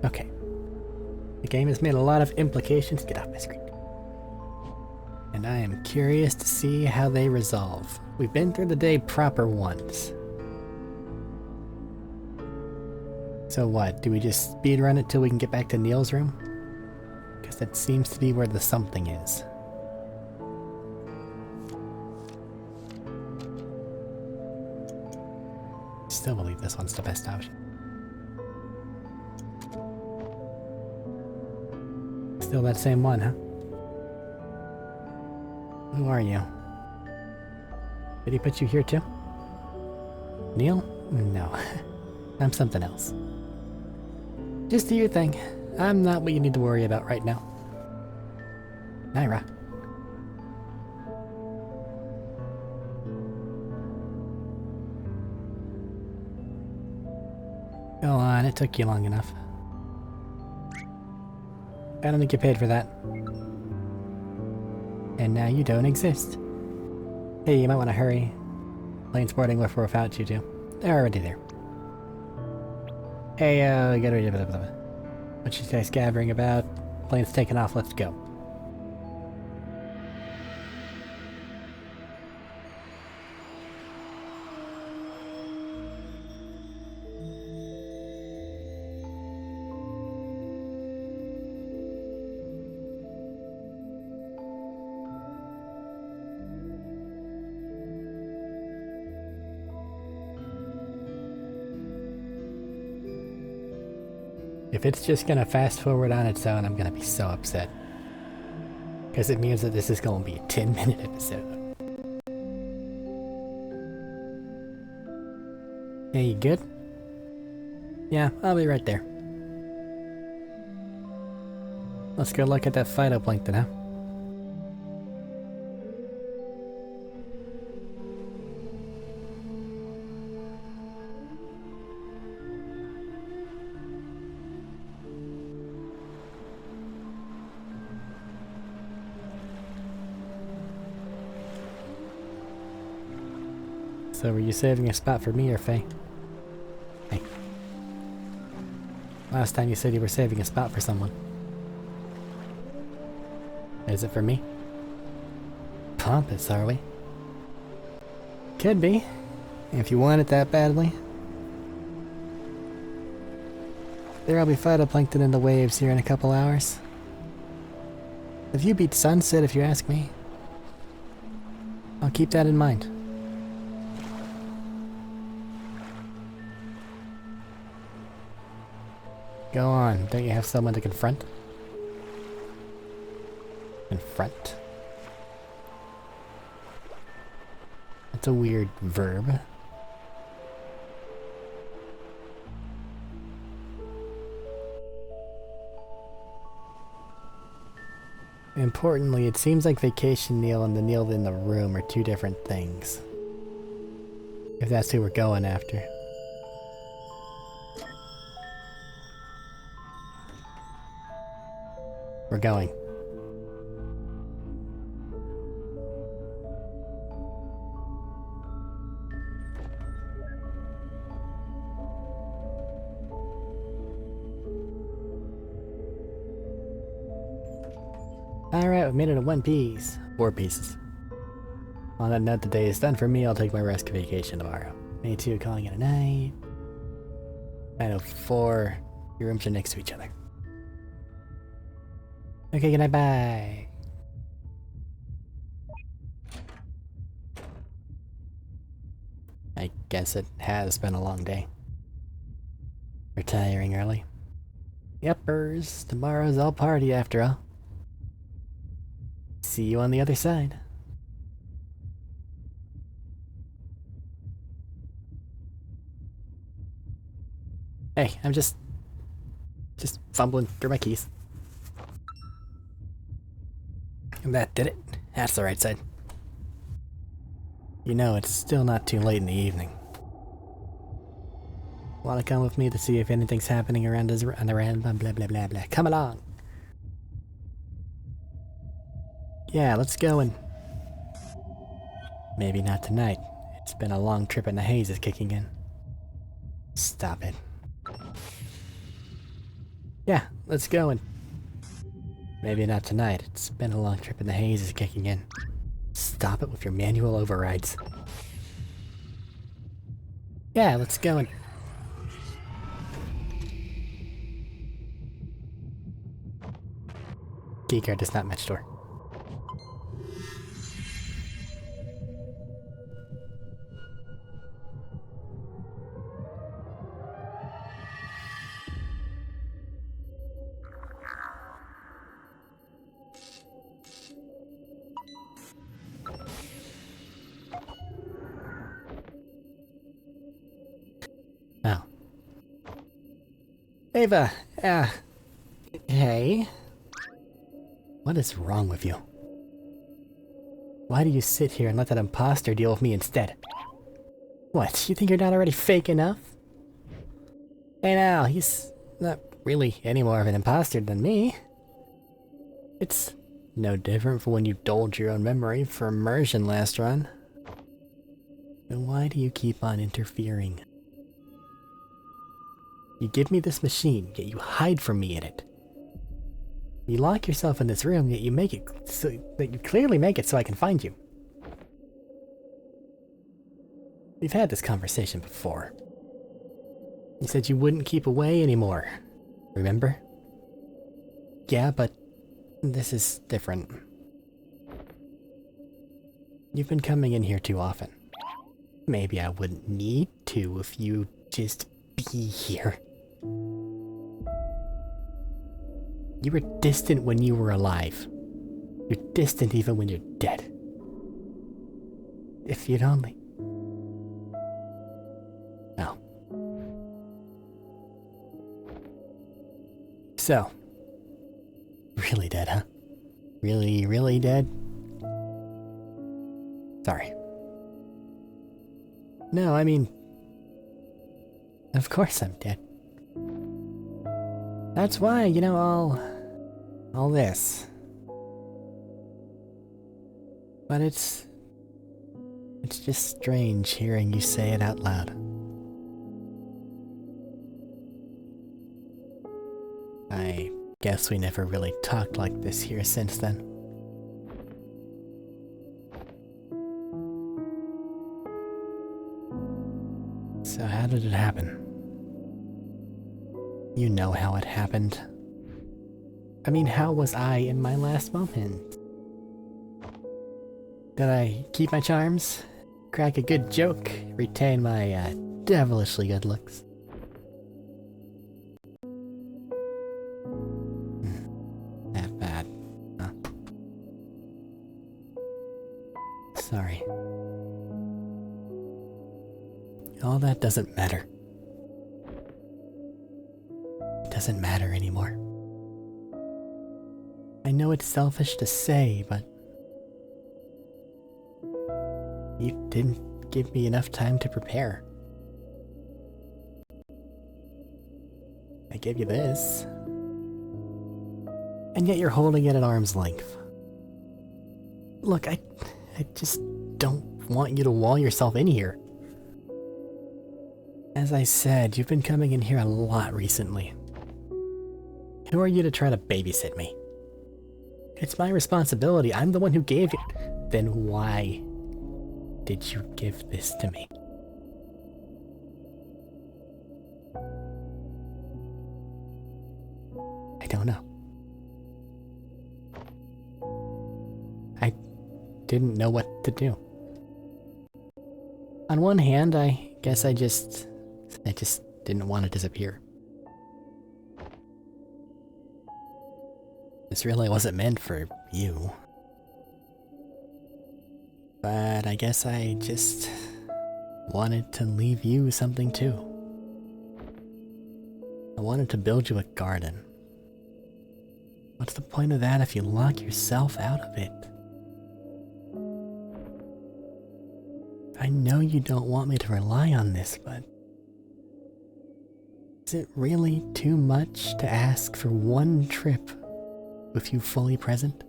Okay. The game has made a lot of implications. Get off my screen. And I am curious to see how they resolve. We've been through the day proper once. So what? Do we just speedrun it till we can get back to Neil's room? Because that seems to be where the something is. Still believe this one's the best option. Still that same one, huh? Who are you? Did he put you here too? Neil? No. I'm something else. Just do your thing. I'm not what you need to worry about right now. Naira. Go on, it took you long enough. I don't think you paid for that. And now you don't exist. Hey, you might want to hurry. Plane's boarding with or without you two. They're already there. Hey, get rid of it. What you guys gathering about? Plane's taking off, let's go. If it's just gonna fast forward on its own, I'm gonna be so upset. Because it means that this is gonna be a 10-minute episode. Hey, you good? Yeah, I'll be right there. Let's go look at that phytoplankton, huh? So were you saving a spot for me or Faye? Hey. Last time you said you were saving a spot for someone. Is it for me? Pompous, are we? Could be. If you want it that badly. There'll be phytoplankton in the waves here in a couple hours. The view beats sunset if you ask me. I'll keep that in mind. Go on, don't you have someone to confront? Confront? That's a weird verb. Importantly, it seems like Vacation Neil and the Neil in the room are two different things. If that's who we're going after. We're going. Alright, we've made it in one piece. 4 pieces. On that note, the day is done for me. I'll take my rest vacation tomorrow. Me too, calling it a night. 9:04. Your rooms are next to each other. Okay, good night, bye. I guess it has been a long day. Retiring early. Yepers, tomorrow's all party after all. See you on the other side. Hey, I'm just fumbling through my keys. And that did it. That's the right side. You know, it's still not too late in the evening. Wanna come with me to see if anything's happening around us on the random blah blah blah blah. Come along! Yeah, let's go and... Maybe not tonight. It's been a long trip and the haze is kicking in. Stop it. Yeah, let's go and... Maybe not tonight. It's been a long trip and the haze is kicking in. Stop it with your manual overrides. Yeah, let's go and... Keycard does not match door. Oh. Ava, hey? What is wrong with you? Why do you sit here and let that imposter deal with me instead? What, you think you're not already fake enough? Hey now, he's not really any more of an imposter than me. It's no different from when you doled your own memory for immersion last run. Then why do you keep on interfering? You give me this machine, yet you hide from me in it. You lock yourself in this room, yet you make it so that you clearly make it so I can find you. We've had this conversation before. You said you wouldn't keep away anymore. Remember? Yeah, but this is different. You've been coming in here too often. Maybe I wouldn't need to if you just be here. You were distant when you were alive. You're distant even when you're dead. If you'd only... Oh. So. Really dead, huh? Really, really dead? Sorry. No, I mean... Of course I'm dead. That's why, you know, all this. But it's just strange hearing you say it out loud. I guess we never really talked like this here since then. So how did it happen? You know how it happened. I mean, how was I in my last moment? Did I keep my charms? Crack a good joke? Retain my, devilishly good looks? That bad, huh? Sorry. All that doesn't matter. It doesn't matter anymore. I know it's selfish to say, but you didn't give me enough time to prepare. I gave you this, and yet you're holding it at arm's length. Look, I just don't want you to wall yourself in here. As I said, you've been coming in here a lot recently. Who are you to try to babysit me? It's my responsibility. I'm the one who gave you. Then why did you give this to me? I don't know. I didn't know what to do. On one hand, I guess I just didn't want to disappear. This really wasn't meant for you. But I guess I just wanted to leave you something too. I wanted to build you a garden. What's the point of that if you lock yourself out of it? I know you don't want me to rely on this, but is it really too much to ask for one trip with you fully present?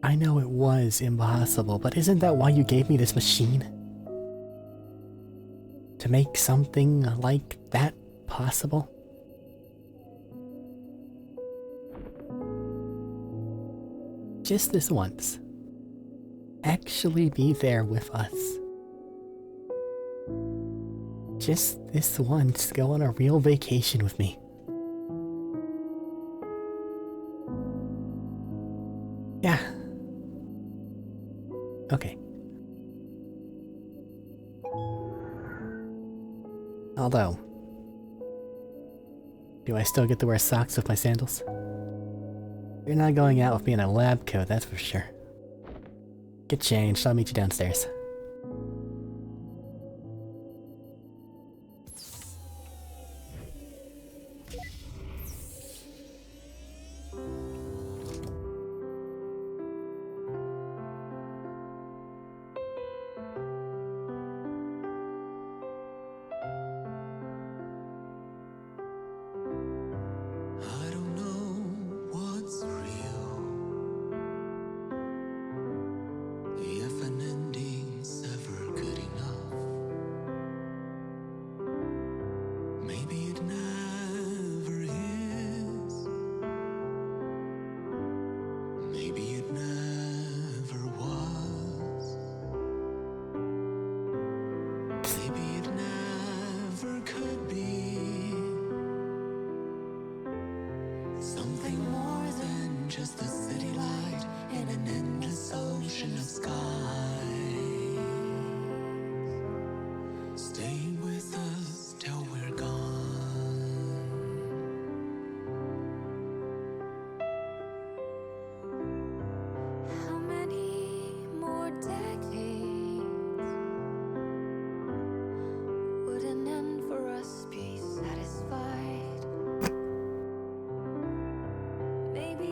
I know it was impossible, but isn't that why you gave me this machine? To make something like that possible? Just this once. Actually be there with us. Just this once, go on a real vacation with me. Yeah. Okay. Although, do I still get to wear socks with my sandals? You're not going out with me in a lab coat, that's for sure. Get changed, I'll meet you downstairs.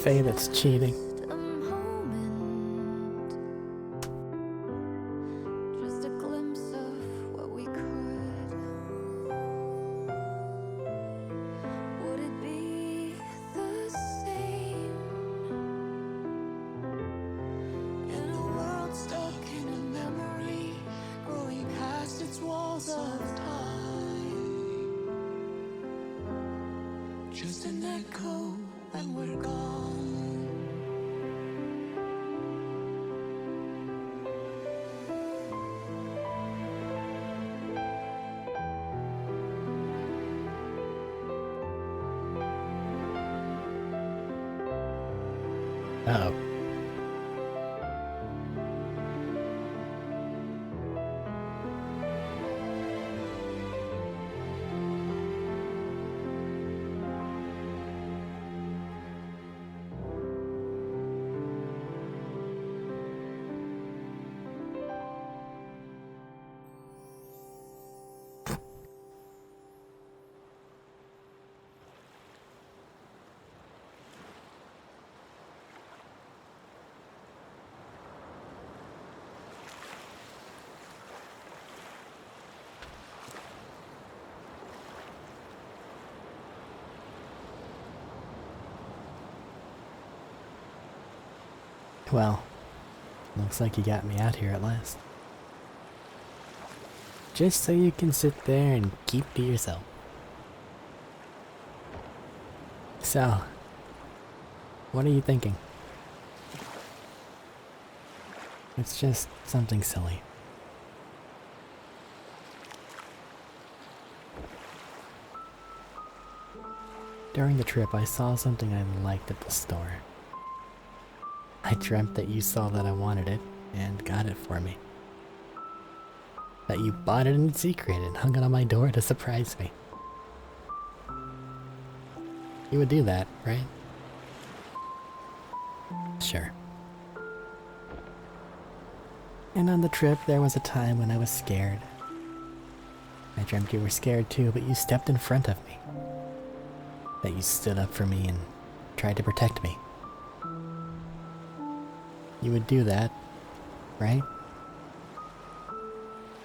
Say that's cheating. Just a glimpse of what we could. Would it be the same in a world stuck in a memory, growing past its walls of time? Just an echo when we're gone. Uh-oh. Well, looks like you got me out here at last. Just so you can sit there and keep to yourself. So, what are you thinking? It's just something silly. During the trip, I saw something I liked at the store. I dreamt that you saw that I wanted it and got it for me. That you bought it in secret and hung it on my door to surprise me. You would do that, right? Sure. And on the trip, there was a time when I was scared. I dreamt you were scared too, but you stepped in front of me. That you stood up for me and tried to protect me. You would do that, right?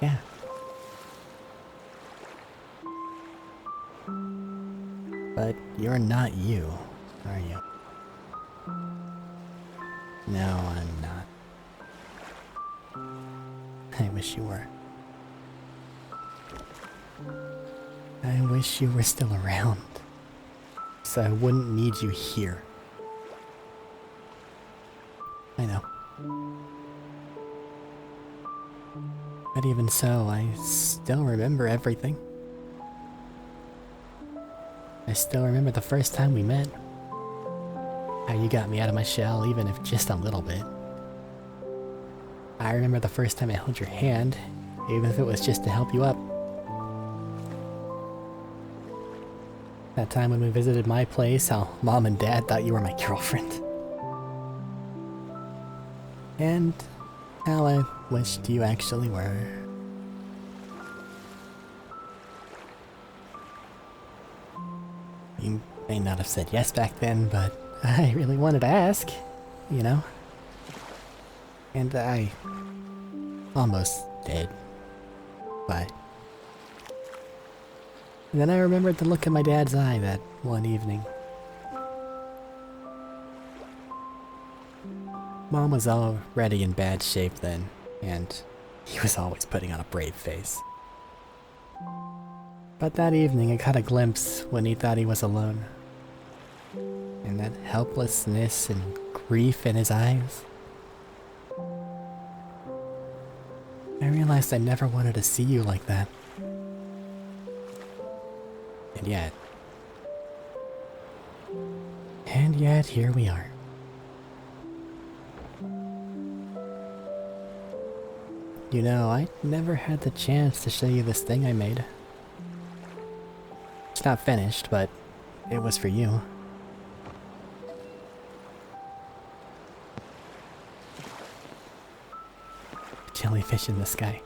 Yeah. But you're not you, are you? No, I'm not. I wish you were. I wish you were still around, so I wouldn't need you here. I know. But even so, I still remember everything. I still remember the first time we met. How you got me out of my shell, even if just a little bit. I remember the first time I held your hand, even if it was just to help you up. That time when we visited my place, how Mom and Dad thought you were my girlfriend. And how I wished you actually were. You may not have said yes back then, but I really wanted to ask, you know? And I almost did. But then I remembered the look in my dad's eye that one evening. Mom was already in bad shape then, and he was always putting on a brave face. But that evening I caught a glimpse when he thought he was alone. And that helplessness and grief in his eyes. I realized I never wanted to see you like that. And yet, here we are. You know, I never had the chance to show you this thing I made. It's not finished, but it was for you. Jellyfish in the sky.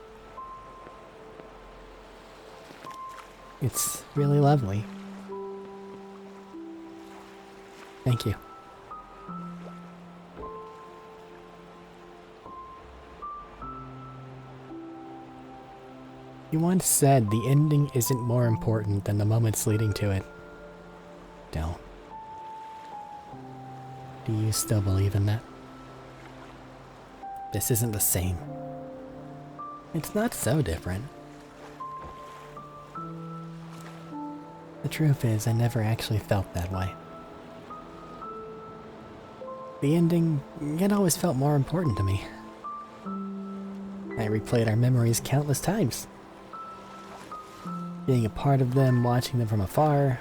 It's really lovely. Thank you. You once said the ending isn't more important than the moments leading to it. Don't. Do you still believe in that? This isn't the same. It's not so different. The truth is, I never actually felt that way. The ending, it always felt more important to me. I replayed our memories countless times. Being a part of them, watching them from afar.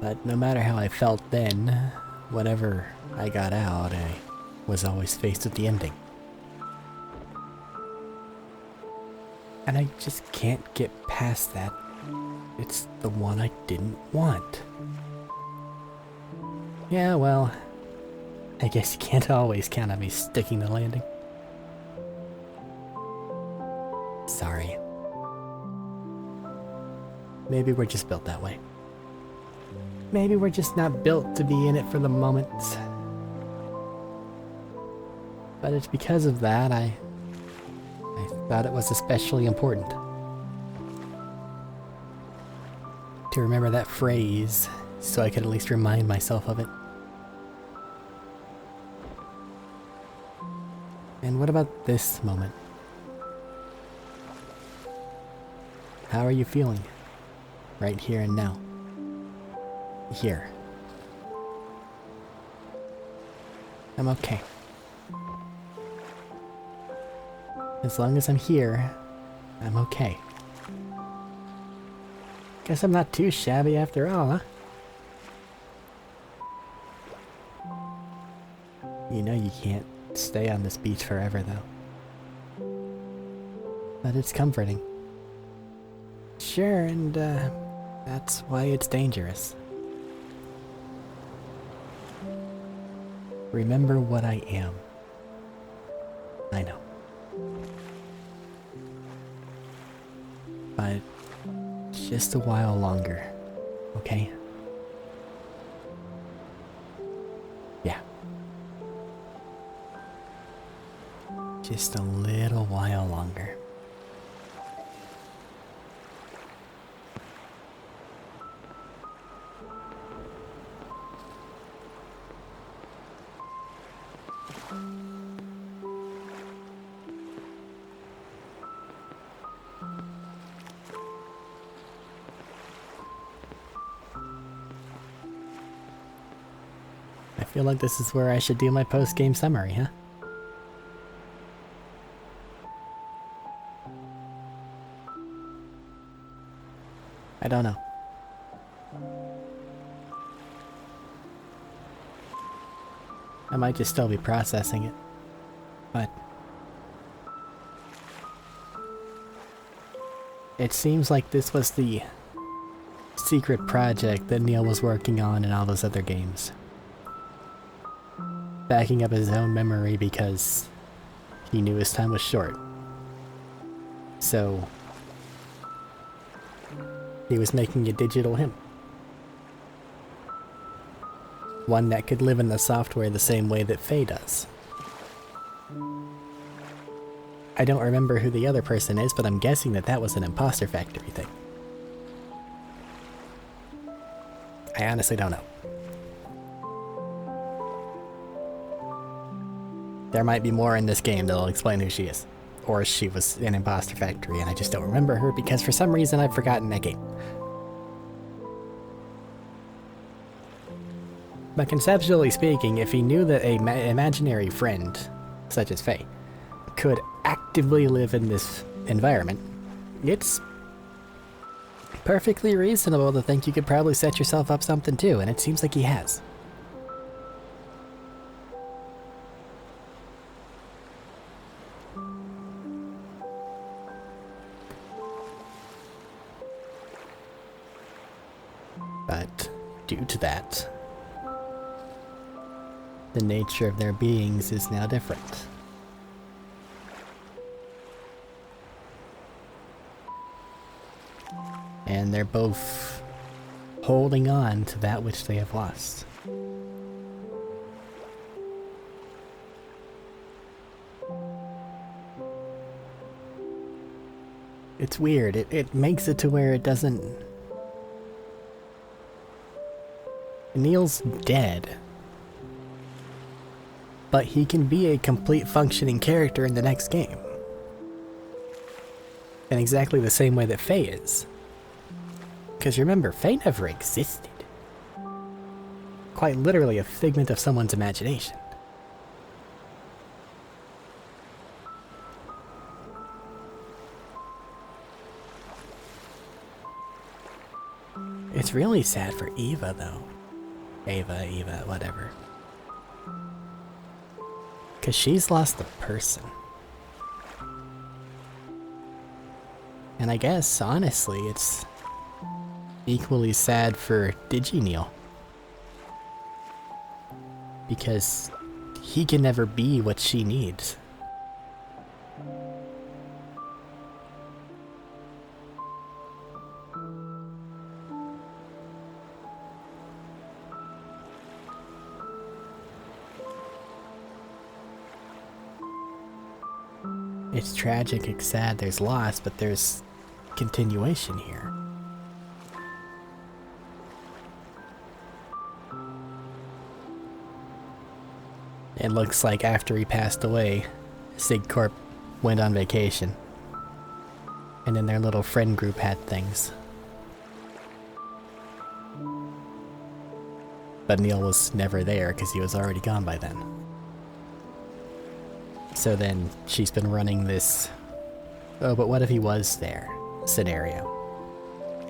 But no matter how I felt then, whenever I got out, I was always faced with the ending. And I just can't get past that. It's the one I didn't want. Yeah, well, I guess you can't always count on me sticking the landing. Sorry. Maybe we're just built that way. Maybe we're just not built to be in it for the moments. But it's because of that I thought it was especially important to remember that phrase so I could at least remind myself of it. And what about this moment? How are you feeling? Right here and now. Here. I'm okay. As long as I'm here, I'm okay. Guess I'm not too shabby after all, huh? You know you can't stay on this beach forever, though. But it's comforting. Sure, and that's why it's dangerous. Remember what I am. I know. But just a while longer, okay? Yeah. Just a little while longer. Feel like this is where I should do my post-game summary, huh? I don't know. I might just still be processing it, but it seems like this was the secret project that Neil was working on in all those other games. Backing up his own memory because he knew his time was short. So he was making a digital him. One that could live in the software the same way that Faye does. I don't remember who the other person is, but I'm guessing that that was an imposter factory thing. I honestly don't know. There might be more in this game that'll explain who she is. Or she was an imposter factory and I just don't remember her because for some reason I've forgotten that game. But conceptually speaking, if he knew that an imaginary friend, such as Faye, could actively live in this environment, it's perfectly reasonable to think you could probably set yourself up something too, and it seems like he has. But due to that, the nature of their beings is now different. And they're both holding on to that which they have lost. It's weird. It makes it to where it doesn't... Neil's dead. But he can be a complete functioning character in the next game. In exactly the same way that Faye is. Because remember, Faye never existed. Quite literally a figment of someone's imagination. It's really sad for Eva, though. Eva, whatever. Because she's lost the person. And I guess, honestly, it's equally sad for Digi-Neil. Because he can never be what she needs. It's tragic, it's sad, there's loss, but there's continuation here. It looks like after he passed away, SigCorp went on vacation. And then their little friend group had things. But Neil was never there because he was already gone by then. So then she's been running this, oh, but what if he was there scenario.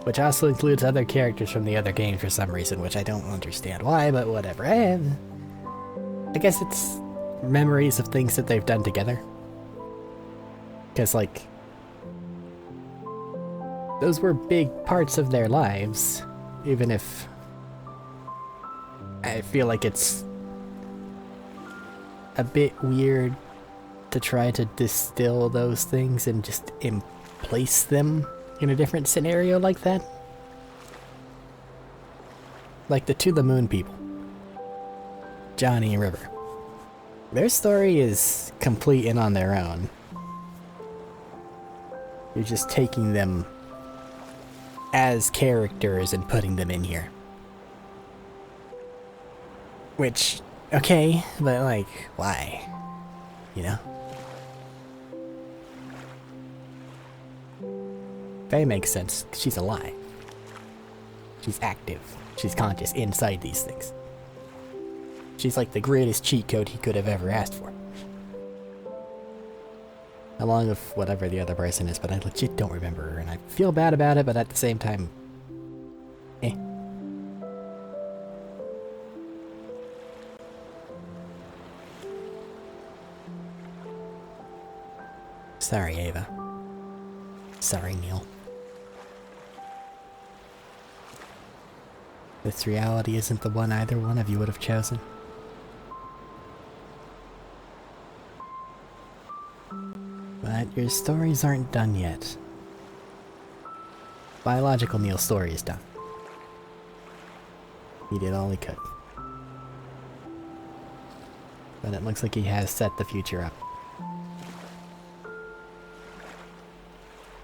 Which also includes other characters from the other games for some reason, which I don't understand why, but whatever. I guess it's memories of things that they've done together. Because, like, those were big parts of their lives, even if I feel like it's a bit weird to try to distill those things and just place them in a different scenario like that. Like the To the Moon people. Johnny and River. Their story is complete and on their own. You're just taking them as characters and putting them in here. Which, okay, but like, why? You know? Faye makes sense. She's alive. She's active. She's conscious inside these things. She's like the greatest cheat code he could have ever asked for. Along with whatever the other person is, but I legit don't remember her, and I feel bad about it, but at the same time, eh. Sorry, Ava. Sorry, Neil. This reality isn't the one either one of you would have chosen. But your stories aren't done yet. Biological Neil's story is done. He did all he could. But it looks like he has set the future up.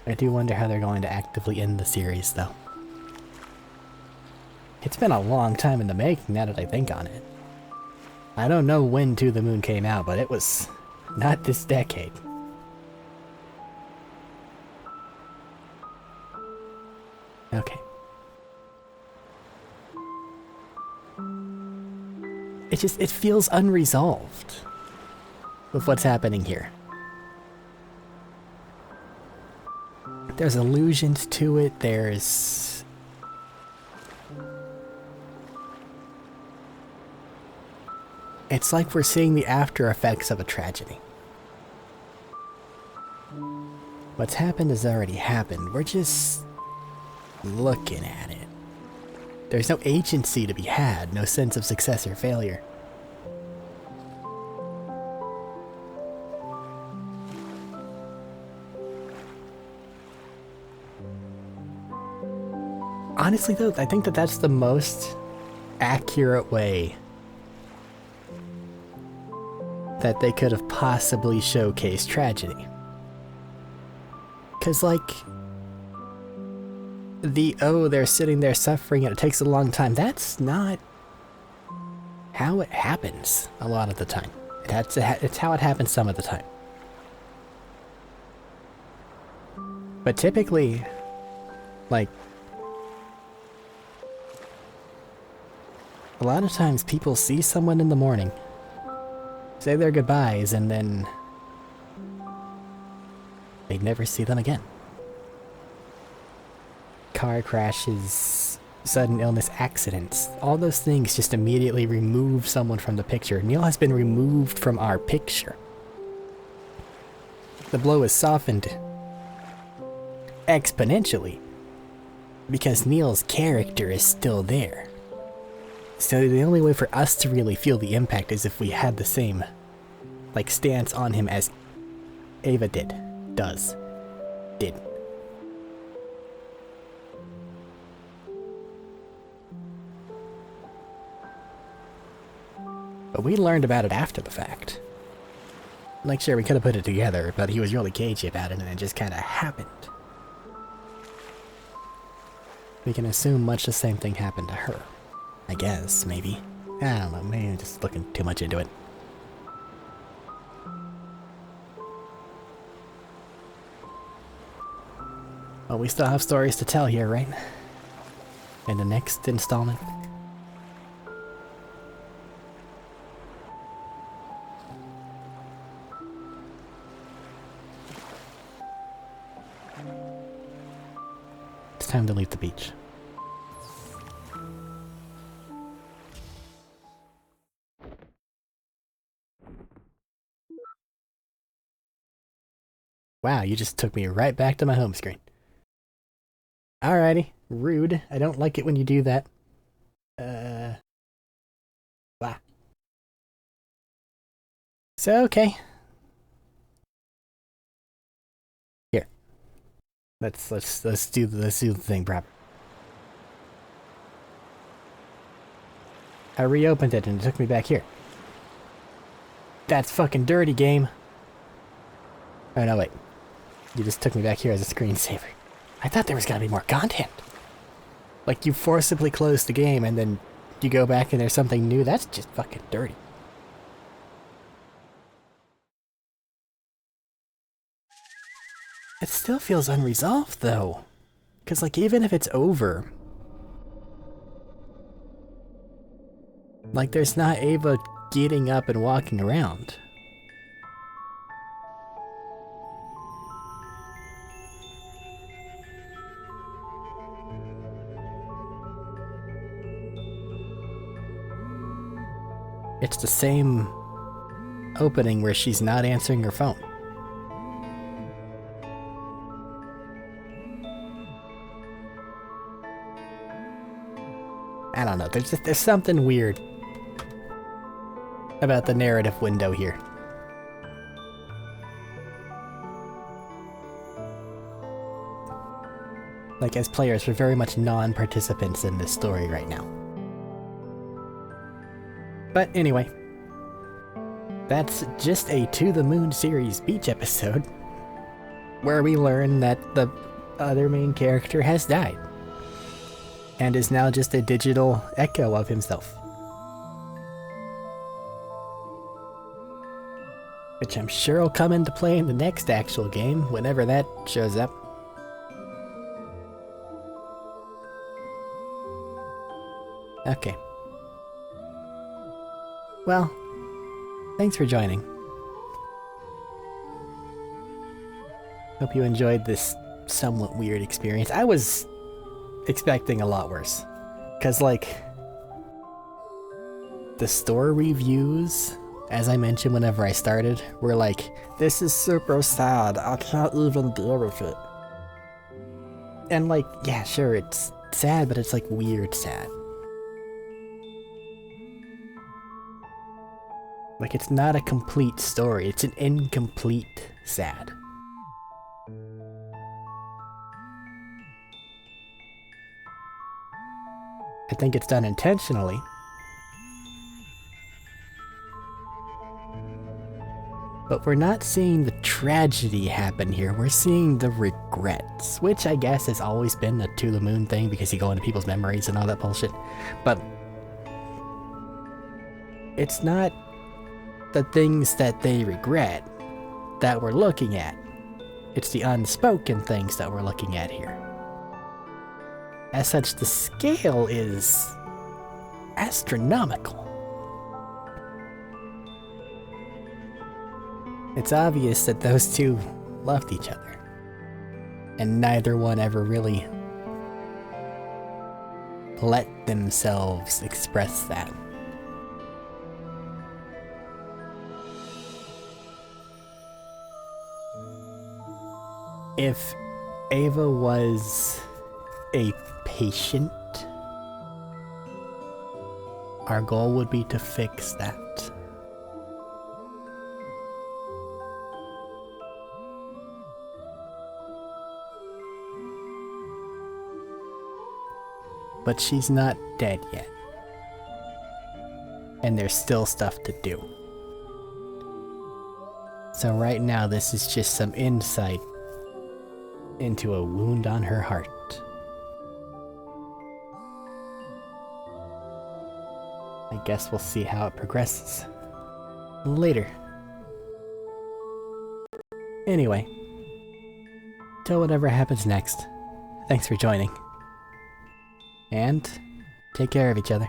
I do wonder how they're going to actively end the series, though. It's been a long time in the making, now that I think on it. I don't know when To the Moon came out, but it was not this decade. Okay. It feels unresolved with what's happening here. There's allusions to it, there's... It's like we're seeing the after effects of a tragedy. What's happened has already happened, we're just looking at it. There's no agency to be had, no sense of success or failure. Honestly though, I think that that's the most accurate way that they could have possibly showcased tragedy. 'Cause like, they're sitting there suffering and it takes a long time, that's not how it happens a lot of the time. It's how it happens some of the time. But typically, like, a lot of times people see someone in the morning, say their goodbyes, and then they never see them again. Car crashes, sudden illness, accidents, all those things just immediately remove someone from the picture. Neil has been removed from our picture. The blow is softened exponentially because Neil's character is still there. So the only way for us to really feel the impact is if we had the same, like, stance on him as Ava did. But we learned about it after the fact. Like, sure, we could have put it together, but he was really cagey about it and it just kind of happened. We can assume much the same thing happened to her. I guess, maybe. I don't know, maybe I'm just looking too much into it. Well, we still have stories to tell here, right? In the next installment. It's time to leave the beach. Wow, you just took me right back to my home screen. Alrighty, rude. I don't like it when you do that. Wow. So, okay. Here. Let's do the thing proper. I reopened it and it took me back here. That's fucking dirty, game. Oh no, wait. You just took me back here as a screensaver. I thought there was gotta be more content. Like, you forcibly close the game and then you go back and there's something new. That's just fucking dirty. It still feels unresolved, though. Because, like, even if it's over, Like, there's not Ava getting up and walking around. It's the same opening where she's not answering her phone. I don't know, there's something weird about the narrative window here. Like, as players, we're very much non-participants in this story right now. But anyway, that's just a To the Moon series beach episode, where we learn that the other main character has died, and is now just a digital echo of himself. Which I'm sure will come into play in the next actual game, whenever that shows up. Okay. Well, thanks for joining. Hope you enjoyed this somewhat weird experience. I was expecting a lot worse. 'Cause, like, the store reviews, as I mentioned whenever I started, were like, this is super sad, I can't even deal with it. And like, yeah, sure, it's sad, but it's like weird sad. Like, it's not a complete story, it's an incomplete sad. I think it's done intentionally. But we're not seeing the tragedy happen here, we're seeing the regrets, which I guess has always been the To the Moon thing because you go into people's memories and all that bullshit. But it's not the things that they regret that we're looking at. It's the unspoken things that we're looking at here. As such, the scale is astronomical. It's obvious that those two loved each other, and neither one ever really let themselves express that. If Ava was a patient, our goal would be to fix that. But she's not dead yet. And there's still stuff to do. So right now, this is just some insight into a wound on her heart. I guess we'll see how it progresses later. Anyway, till whatever happens next, thanks for joining. And take care of each other.